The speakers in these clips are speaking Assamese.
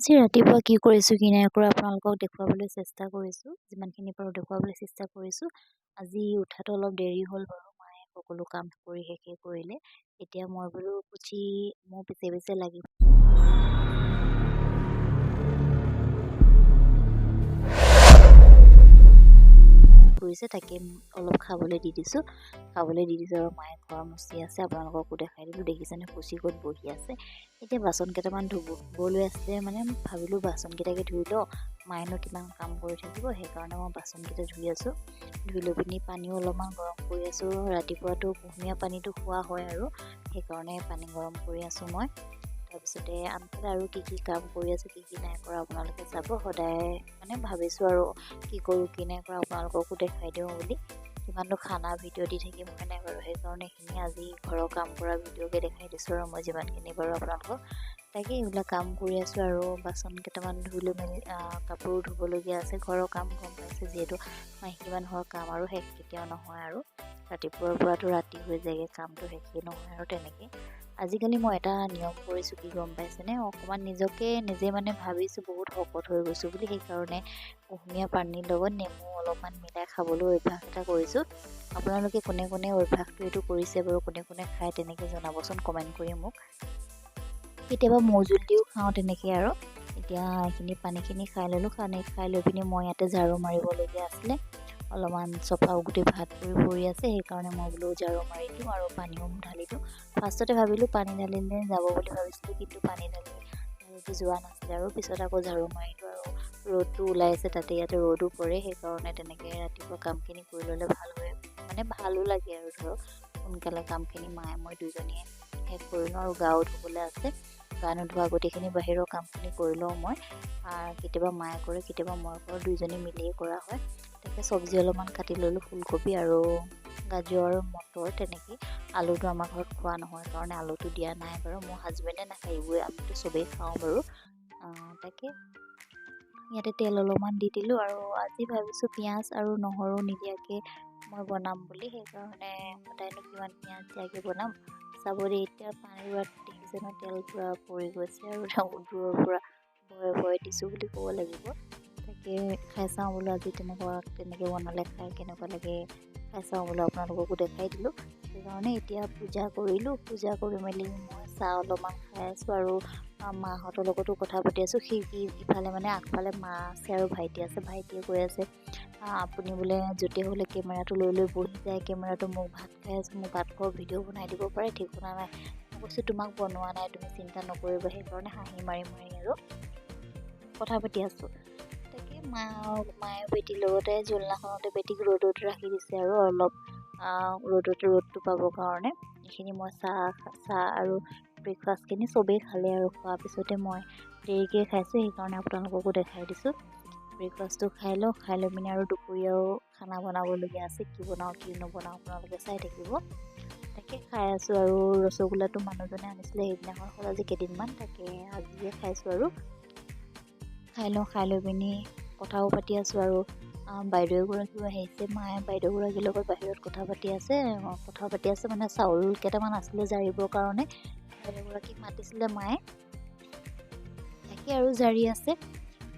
আজি ৰাতিপুৱা কি কৰিছোঁ কি নাই কৰা আপোনালোকক দেখুৱাবলৈ চেষ্টা কৰিছোঁ। যিমানখিনি পাৰোঁ দেখুৱাবলৈ চেষ্টা কৰিছোঁ। আজি উঠাটো অলপ দেৰি হ'ল বাৰু, মায়ে সকলো কাম কৰি শেষে কৰিলে। এতিয়া মই বোলো মোৰ পিছে পিছে লাগিব কৰিছে, তাকে অলপ খাবলৈ দি দিছোঁ আৰু মায়ে ঘৰ মচি আছে। আপোনালোককো দেখাই দিলোঁ, দেখিছেনে কুচি ক'ত বহি আছে। এতিয়া বাচন কেইটামান ধুবলৈ আছিলে, মানে ভাবিলোঁ বাচনকেইটাকে ধুই লওঁ, মায়েনো কিমান কাম কৰি থাকিব, সেইকাৰণে মই বাচনকেইটা ধুই আছোঁ। ধুই লৈ পিনি পানীও অলপমান গৰম কৰি আছোঁ। ৰাতিপুৱাতো কুহুমীয়া পানীটো খোৱা হয় আৰু সেইকাৰণে পানী গৰম কৰি আছোঁ মই। তাৰপিছতে আনফালে আৰু কি কাম কৰি আছোঁ কি নাই কৰা আপোনালোকে চাব। সদায় মানে ভাবিছোঁ আৰু কি কৰোঁ কি নাই কৰা আপোনালোককো দেখাই দিওঁ বুলি। কিমানটো খানা ভিডিঅ' দি থাকিম হয় নাই বাৰু, সেইকাৰণে এইখিনি আজি ঘৰৰ কাম কৰা ভিডিঅ'কে দেখাই দিছোঁ আৰু মই যিমানখিনি বাৰু আপোনালোকক। তাকে এইবিলাক কাম কৰি আছোঁ আৰু বাচন কেইটামান ধুই লৈ মেলি কাপোৰো ধুবলগীয়া আছে। ঘৰৰ কাম গম পাইছে যিহেতু মাইকী মানুহৰ কাম আৰু শেষ কেতিয়াও নহয় আৰু ৰাতিপুৱাৰ পৰাতো ৰাতি হৈ যায়গৈ, কামটো শেষেই নহয় আৰু তেনেকৈ। আজিকালি মই এটা নিয়ম কৰিছোঁ কি গম পাইছেনে, অকণমান নিজে মানে ভাবিছোঁ বহুত শকত হৈ গৈছোঁ বুলি, সেইকাৰণে কুহুমীয়া পানীৰ লগত নেমু অলপমান মিলাই খাবলৈ অভ্যাস এটা কৰিছোঁ। আপোনালোকে কোনে কোনে অভ্যাসটো এইটো কৰিছে বাৰু, কোনে কোনে খায় তেনেকৈ জনাবচোন কমেণ্ট কৰি মোক। কেতিয়াবা মৌ জোল দিও খাওঁ তেনেকৈ আৰু। এতিয়া এইখিনি পানীখিনি খাই ল'লোঁ, খাই লৈ পিনি মই ইয়াতে ঝাৰু মাৰিবলগীয়া আছিলে। অলপমান চফা গোটেই ভাত পৰি আছে, সেইকাৰণে মই বোলো ঝাৰু মাৰি দিওঁ আৰু পানীও ঢালি দিওঁ। ফাৰ্ষ্টতে ভাবিলোঁ পানী ঢালিলে যাব বুলি ভাবিছিলোঁ, কিন্তু পানী ঢালি যোৱা নাছিলে আৰু পিছত আকৌ ঝাৰু মাৰিলোঁ। আৰু ৰ'দটো ওলাইছে তাতে, ইয়াতে ৰ'দো পৰে, সেইকাৰণে তেনেকৈ ৰাতিপুৱা কামখিনি কৰি ল'লে ভাল হয়, মানে ভালো লাগে আৰু ধৰক সোনকালে কামখিনি মায়ে মই দুইজনীয়ে শেষ কৰি লওঁ। আৰু গাও ধুবলৈ আছে, গা নোধোৱা গোটেইখিনি বাহিৰৰ কামখিনি কৰি লওঁ মই। কেতিয়াবা মায়ে কৰে, কেতিয়াবা মই কৰোঁ, দুইজনী মিলিয়ে কৰা হয়। তাকে চব্জি অলপমান কাটি ল'লোঁ, ফুলকবি আৰু গাজৰ মটৰ তেনেকৈ। আলুটো আমাৰ ঘৰত খোৱা নহয় কাৰণে আলুটো দিয়া নাই বাৰু, মোৰ হাজবেণ্ডে নাখায় এইবোৰ, আমিতো চবেই খাওঁ বাৰু। তাকে ইয়াতে তেল অলপমান দি দিলোঁ আৰু আজি ভাবিছোঁ পিঁয়াজ আৰু নহৰু নিদিয়াকৈ মই বনাম বুলি, সেইকাৰণে সদায়নো কিমান পিঁয়াজ দিয়াকৈ বনাম। চাব দেই, এতিয়া পানীত দেখিছে ন তেল পূৰা পৰি গৈছে আৰু দূৰৰ পৰা ভয় দিছোঁ বুলি ক'ব লাগিব। তাকে খাই চাওঁ বোলো আজি তেনেকৈ বনালে খাই কেনেকুৱা লাগে খাই চাওঁ বোলো, আপোনালোককো দেখাই দিলোঁ। সেইকাৰণে এতিয়া পূজা কৰিলোঁ, পূজা কৰি মেলি মই চাহ অলপমান খাই আছোঁ আৰু মাহঁতৰ লগতো কথা পাতি আছোঁ। ইফালে মানে আগফালে মা আছে আৰু ভাইটি আছে। ভাইটিয়ে কৈ আছে আপুনি বোলে য'তে হ'লে কেমেৰাটো লৈ বহি যায়, কেমেৰাটো মোক ভাত খাই আছোঁ, মোক ভাত খোৱাৰ ভিডিঅ' বনাই দিব পাৰে, ঠিকনা নাই। মই কৈছোঁ তোমাক বনোৱা নাই, তুমি চিন্তা নকৰিবা, সেইকাৰণে হাঁহি মাৰি আৰু কথা পাতি আছোঁ। তাকে মায়ে বেটীৰ লগতে জোলনাখনতে বেটীক ৰ'দত ৰাখি দিছে আৰু অলপ ৰ'দটো পাবৰ কাৰণে। এইখিনি মই চাহ আৰু ব্ৰেকফাষ্টখিনি চবেই খালে আৰু খোৱাৰ পিছতে মই দেৰিকৈ খাইছোঁ, সেইকাৰণে আপোনালোককো দেখাই দিছোঁ। ব্ৰেকফাষ্টটো খাই লৈ পিনি আৰু দুপৰীয়াও খানা বনাবলগীয়া আছে, কি বনাওঁ কি নবনাওঁ আপোনালোকে চাই থাকিব। তাকে খাই আছোঁ আৰু ৰসগোল্লাটো মানুহজনে আনিছিলে সেইদিনাখন হ'ল আজি কেইদিনমান, তাকে আজিয়ে খাইছোঁ আৰু খাই লৈ পিনি কথাও পাতি আছোঁ। আৰু বাইদেউ এগৰাকীও আহিছে, মায়ে বাইদেউ এগৰাকীৰ লগত বাহিৰত কথা পাতি আছে মানে চাউল কেইটামান আছিলে জাৰিবৰ কাৰণে, বাইদেউ এগৰাকীক মাতিছিলে মায়ে, তাকে আৰু জাৰি আছে।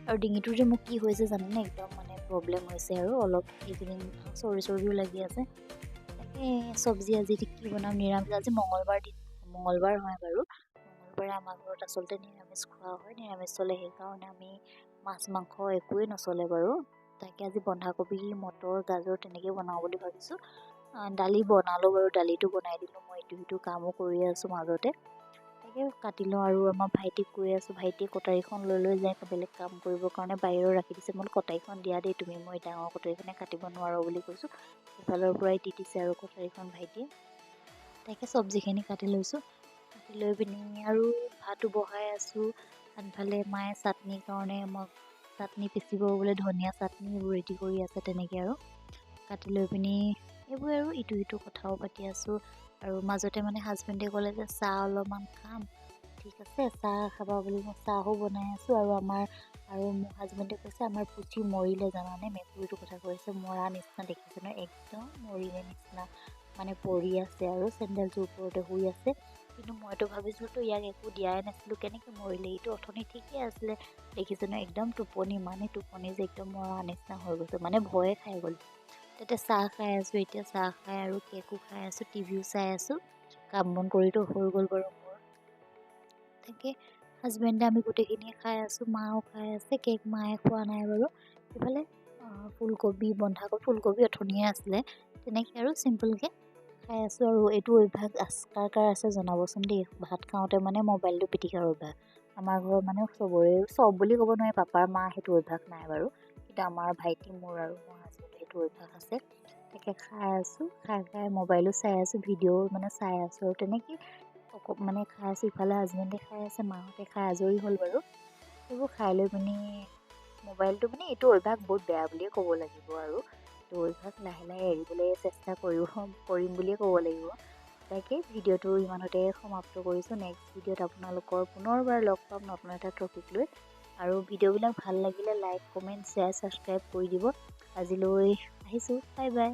আৰু ডিঙিটোৰ যে মোক কি হৈছে জানেনে, একদম মানে প্ৰব্লেম হৈছে আৰু অলপ এইকেইদিন চৰ্দিও লাগি আছে। তাকে চব্জি আজি কি বনাম, নিৰামিষ, আজি মঙলবাৰ হয় বাৰু। মঙলবাৰে আমাৰ ঘৰত আচলতে নিৰামিষ খোৱা হয়, নিৰামিষ চলে, সেইকাৰণে আমি মাছ মাংস একোৱেই নচলে বাৰু। তাকে আজি বন্ধাকবি মটৰ গাজৰ তেনেকৈ বনাওঁ বুলি ভাবিছোঁ। দালি বনালোঁ বাৰু, দালিটো বনাই দিলোঁ, মই ইটো কামো কৰি আছোঁ মাজতে। তাকে কাটি লওঁ আৰু আমাৰ ভাইটিক কৈ আছোঁ, ভাইটিয়ে কটাৰীখন লৈ যায় বেলেগ কাম কৰিবৰ কাৰণে, বাহিৰত ৰাখি দিছে। মই কটাৰীখন দিয়া দেই তুমি, মই ডাঙৰ কটাৰীখনে কাটিব নোৱাৰোঁ বুলি কৈছোঁ। সেইফালৰ পৰাই দি দিছে আৰু কটাৰীখন ভাইটিয়ে। তাকে চব্জিখিনি কাটি লৈছোঁ, কাটি লৈ পিনি আৰু ভাতো বহাই আছোঁ। আনফালে মায়ে চাটনিৰ কাৰণে চাটনি পিচিব বোলে, ধনিয়া চাটনি এইবোৰ ৰেডি কৰি আছে তেনেকৈ আৰু কাটি লৈ পিনি এইবোৰ আৰু ইটো কথাও পাতি আছোঁ। আৰু মাজতে মানে হাজবেণ্ডে ক'লে যে চাহ অলপমান খাম, ঠিক আছে চাহ খাবা বুলি মই চাহো বনাই আছোঁ। আৰু মোৰ হাজবেণ্ডে কৈছে আমাৰ পুঠি মৰিলে জানানে, মেকুৰীটোৰ কথা কৈছে, মৰা নিচিনা দেখিছে ন, একদম মৰিলে নিচিনা মানে পৰি আছে আৰু চেণ্ডেলযোৰ ওপৰতে শুই আছে। কিন্তু মইতো ভাবিছিলোতো ইয়াক একো দিয়াই নাছিলোঁ, কেনেকৈ মৰিলে, এইটো অথনি ঠিকেই আছিলে। দেখিছেনে একদম টোপনি, মানে টোপনি যে একদম মৰা নিচিনা হৈ গৈছে, মানে ভয়ে খাই গ'ল। তাতে চাহ খাই আছোঁ, এতিয়া চাহ খাই আৰু কেকো খাই আছোঁ, টিভিও চাই আছোঁ। কাম বন কৰিতো হৈ গ'ল বাৰু মোৰ। তাকে হাজবেণ্ডে আমি গোটেইখিনিয়ে খাই আছোঁ, মাও খাই আছে, কেক মায়ে খোৱা নাই বাৰু। ইফালে ফুলকবি বন্ধাকবি, ফুলকবি অথনিয়ে আছিলে, তেনেকৈ আৰু চিম্পলকৈ খাই আছোঁ। আৰু এইটো অভ্যাস কাৰ কাৰ আছে জনাবচোন দেই, ভাত খাওঁতে মানে মোবাইলটো পিটিকাৰ অভ্যাস। আমাৰ ঘৰৰ মানে চবৰে, চব বুলি ক'ব নোৱাৰি, পাপাৰ মা সেইটো অভ্যাস নাই বাৰু, কিন্তু আমাৰ ভাইটি, মোৰ আৰু মোৰ হাজবেণ্ডৰ সেইটো অভ্যাস আছে। তাকে খাই আছোঁ, খাই মোবাইলো চাই আছোঁ, ভিডিঅ' মানে চাই আছোঁ, আৰু তেনেকৈ মানে খাই আছোঁ। ইফালে হাজবেণ্ডে খাই আছে, মাহঁতে খাই আজৰি হ'ল বাৰু। সেইবোৰ খাই লৈ পিনি মোবাইলটো, মানে এইটো অভ্যাস বহুত বেয়া বুলিয়ে ক'ব লাগিব, আৰু এইটো অভ্যাস লাহে লাহে এৰিবলৈ চেষ্টা কৰিম বুলিয়ে ক'ব লাগিব। তাকে ভিডিঅ'টো ইমানতে সমাপ্ত কৰিছোঁ। নেক্সট ভিডিঅ'ত আপোনালোকৰ পুনৰবাৰ লগ পাম নতুন এটা টপিক লৈ। আৰু ভিডিঅ'বিলাক ভাল লাগিলে লাইক, কমেণ্ট, শ্বেয়াৰ, ছাবস্ক্ৰাইব কৰি দিব। আজিলৈ আহিছোঁ, বাই বাই।